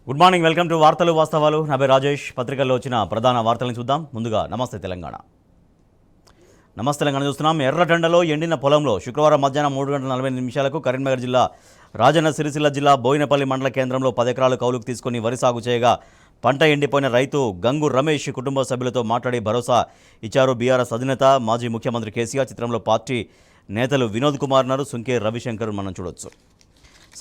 Good morning, welcome to వార్తలు వాస్తవాలు. నా పేరు రాజేష్. పత్రికల్లో వచ్చిన ప్రధాన వార్తలను చూద్దాం. ముందుగా నమస్తే తెలంగాణ. నమస్తే తెలంగాణ చూస్తున్నాం. ఎర్రటెండలో ఎండిన పొలంలో శుక్రవారం మధ్యాహ్నం 3:40 కరీంనగర్ జిల్లా రాజన్న సిరిసిల్ల జిల్లా బోయినపల్లి మండల కేంద్రంలో 10 ఎకరాలు కౌలుకు తీసుకుని వరి సాగు చేయగా పంట ఎండిపోయిన రైతు గంగు రమేష్ కుటుంబ సభ్యులతో మాట్లాడి భరోసా ఇచ్చారు బీఆర్ఎస్ అధినేత మాజీ ముఖ్యమంత్రి కేసీఆర్. చిత్రంలో పార్టీ నేతలు వినోద్ కుమార్ నారు, సుంకే రవిశంకర్ మనం చూడొచ్చు.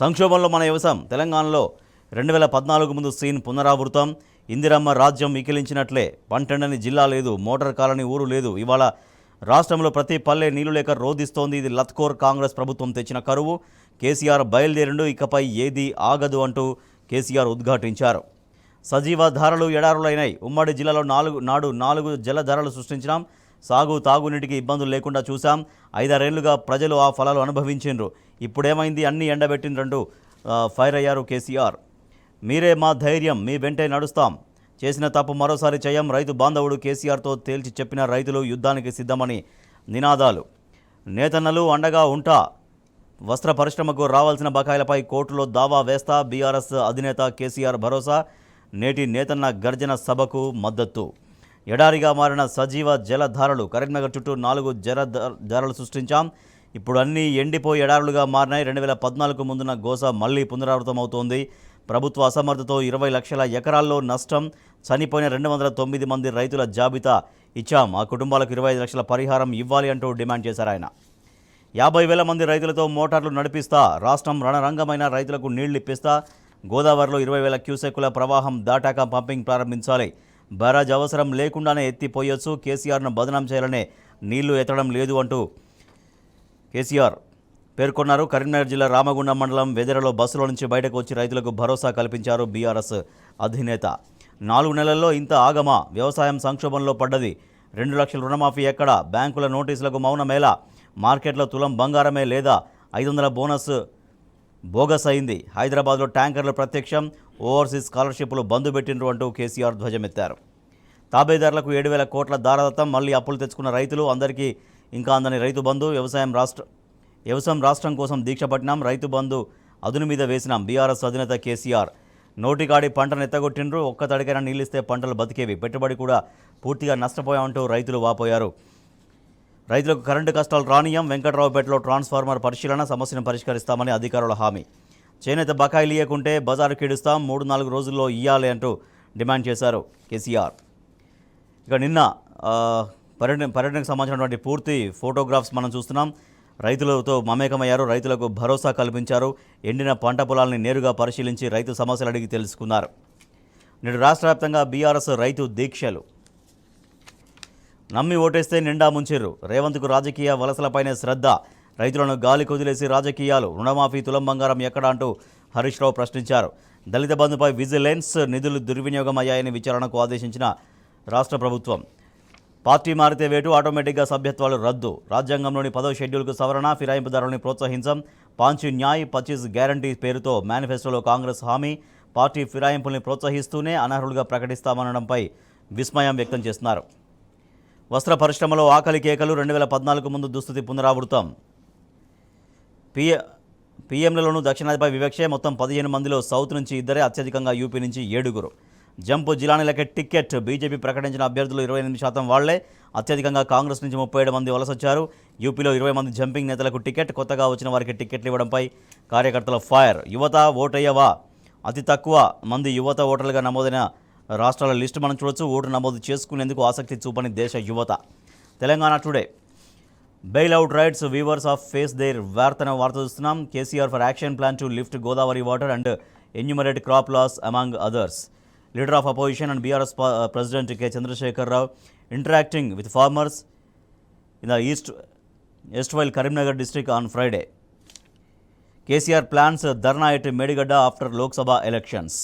సంక్షోభంలో మన వ్యవసాయం. తెలంగాణలో 2014 ముందు సీన్ పునరావృతం. ఇందిరమ్మ రాజ్యం వికిలించినట్లే. పంటండని జిల్లా లేదు, మోటార్ కాలనీ ఊరు లేదు. ఇవాళ రాష్ట్రంలో ప్రతి పల్లె నీళ్లు లేక రోధిస్తోంది. ఇది లత్కోర్ కాంగ్రెస్ ప్రభుత్వం తెచ్చిన కరువు. కేసీఆర్ బయలుదేరిండు, ఇకపై ఏది ఆగదు అంటూ కేసీఆర్ ఉద్ఘాటించారు. సజీవ ధారలు ఎడారులైనాయి. ఉమ్మడి జిల్లాలో 4 జలధారలు సృష్టించినాం. సాగు తాగునీటికి ఇబ్బందులు లేకుండా చూశాం. 5-6 ఏళ్లుగా ప్రజలు ఆ ఫలాలు అనుభవించిండ్రు. ఇప్పుడేమైంది, అన్నీ ఎండబెట్టిండ్రంటూ ఫైర్ అయ్యారు కేసీఆర్. మీరే మా ధైర్యం, మీ వెంటే నడుస్తాం, చేసిన తప్పు మరోసారి చేయం. రైతు బాంధవుడు కేసీఆర్తో తేల్చి చెప్పిన రైతులు యుద్ధానికి సిద్ధమని నినాదాలు. నేతన్నలు అండగా ఉంటా. వస్త్ర పరిశ్రమకు రావాల్సిన బకాయిలపై కోర్టులో దావా వేస్తా. బీఆర్ఎస్ అధినేత కేసీఆర్ భరోసా. నేటి నేతన్న గర్జన సభకు మద్దతు. ఎడారిగా మారిన సజీవ జలధారలు. కరీంనగర్ చుట్టూ 4 జలధారలు సృష్టించాం. ఇప్పుడు అన్నీ ఎండిపోయి ఎడారులుగా మారినాయి. 2014 ముందున్న గోస మళ్లీ పునరావృతమవుతోంది. ప్రభుత్వ అసమర్థతో 20 లక్షల ఎకరాల్లో నష్టం. చనిపోయిన 209 మంది రైతుల జాబితా ఇచ్చాం. ఆ కుటుంబాలకు 25 లక్షల పరిహారం ఇవ్వాలి అంటూ డిమాండ్ చేశారు ఆయన. 50,000 మంది రైతులతో మోటార్లు నడిపిస్తా. రాష్ట్రం రణరంగమైన రైతులకు నీళ్లు ఇప్పిస్తా. గోదావరిలో 20,000 క్యూసెక్కుల ప్రవాహం దాటాక పంపింగ్ ప్రారంభించాలి. బరాజ్ అవసరం లేకుండానే ఎత్తిపోయొచ్చు. కేసీఆర్ను బదనాం చేయాలనే నీళ్లు ఎత్తడం లేదు అంటూ కేసీఆర్ పేర్కొన్నారు. కరీంనగర్ జిల్లా రామగుండం మండలం వెదరలో బస్సులో నుంచి బయటకు వచ్చి రైతులకు భరోసా కల్పించారు బీఆర్ఎస్ అధినేత. 4 నెలల్లో ఇంత ఆగమా? వ్యవసాయం సంక్షోభంలో పడ్డది. 2 లక్షల రుణమాఫీ ఎక్కడ? బ్యాంకుల నోటీసులకు మౌనమేలా? మార్కెట్లో తులం బంగారమే లేదా? 500 బోనస్ బోగస్ అయింది. హైదరాబాద్లో ట్యాంకర్లు ప్రత్యక్షం. ఓవర్సీస్ స్కాలర్షిప్లు బంద్ పెట్టిండ్రు అంటూ కేసీఆర్ ధ్వజమెత్తారు. తాబేదారులకు 7,000 కోట్ల దారదత్తం. మళ్లీ అప్పులు తెచ్చుకున్న రైతులు. అందరికీ ఇంకా అందని రైతు బంధు. వ్యవసాయం రాష్ట్రం కోసం దీక్ష పట్టినాం. రైతు బంధు అదును మీద వేసినాం. బీఆర్ఎస్ అధినేత కేసీఆర్. నోటికాడి పంటను ఎత్తగొట్టిండ్రు. ఒక్క తడికైనా నీళ్ళిస్తే పంటలు బతికేవి. పెట్టుబడి కూడా పూర్తిగా నష్టపోయామంటూ రైతులు వాపోయారు. రైతులకు కరెంటు కష్టాలు రానియం. వెంకట్రావుపేటలో ట్రాన్స్ఫార్మర్ పరిశీలన. సమస్యను పరిష్కరిస్తామని అధికారుల హామీ. చేనేత బకాయిలు ఇయ్యకుంటే బజారు కీడుస్తాం. 3-4 రోజుల్లో ఇయ్యాలి అంటూ డిమాండ్ చేశారు కేసీఆర్. ఇక నిన్న పర్యటనకు సంబంధించినటువంటి పూర్తి ఫోటోగ్రాఫ్స్ మనం చూస్తున్నాం. రైతులతో మమేకమయ్యారు. రైతులకు భరోసా కల్పించారు. ఎండిన పంట పొలాల్ని నేరుగా పరిశీలించి రైతు సమస్యలు అడిగి తెలుసుకున్నారు. నేడు రాష్ట్ర వ్యాప్తంగా బీఆర్ఎస్ రైతు దీక్షలు. నమ్మి ఓటేస్తే నిండా ముంచిర్రు. రేవంత్కు రాజకీయ వలసలపైనే శ్రద్ధ. రైతులను గాలి కుదిలేసి రాజకీయాలు. రుణమాఫీ తులం బంగారం ఎక్కడ అంటూ హరీష్ రావు ప్రశ్నించారు. దళిత బంధుపై విజిలెన్స్ నిధులు దుర్వినియోగం అయ్యాయని విచారణకు ఆదేశించిన రాష్ట్ర ప్రభుత్వం. పార్టీ మారితే వేటు, ఆటోమేటిక్గా సభ్యత్వాలు రద్దు. రాజ్యాంగంలోని 10వ షెడ్యూల్కు సవరణ. ఫిరాయింపుదారులను ప్రోత్సహించాం. 5 న్యాయ్ 25 గ్యారంటీ పేరుతో మేనిఫెస్టోలో కాంగ్రెస్ హామీ. పార్టీ ఫిరాయింపుల్ని ప్రోత్సహిస్తూనే అనర్హులుగా ప్రకటిస్తామనడంపై విస్మయం వ్యక్తం చేస్తున్నారు. వస్త్ర పరిశ్రమలో ఆకలి కేకలు. 2014 ముందు దుస్థితి పునరావృతం. పీఎంలలోనూ దక్షిణాదిపై వివక్షే. మొత్తం 15 మందిలో సౌత్ నుంచి 2, అత్యధికంగా యూపీ నుంచి 7. Jump జిలానీలకే ticket. బీజేపీ ప్రకటించిన అభ్యర్థులు 28% వాళ్లే. అత్యధికంగా కాంగ్రెస్ నుంచి 37 మంది వలసొచ్చారు. యూపీలో 20 మంది జంపింగ్ నేతలకు టికెట్. కొత్తగా వచ్చిన వారికి టికెట్లు ఇవ్వడంపై కార్యకర్తల ఫైర్. యువత ఓటయ్యవా? అతి తక్కువ మంది యువత ఓటర్లుగా నమోదైన రాష్ట్రాల లిస్టు మనం చూడొచ్చు. ఓటు నమోదు చేసుకునేందుకు ఆసక్తి చూపని దేశ యువత. Telangana today. Bail out rights weavers of face their వార్త చూస్తున్నాం. KCR for action plan to lift Godavari water and enumerate crop loss among others. Leader of opposition and BRS President K. Chandrasekhar Rao interacting with farmers in the erstwhile Karimnagar district on Friday. KCR plans Dharna at Medigadda after Lok Sabha elections.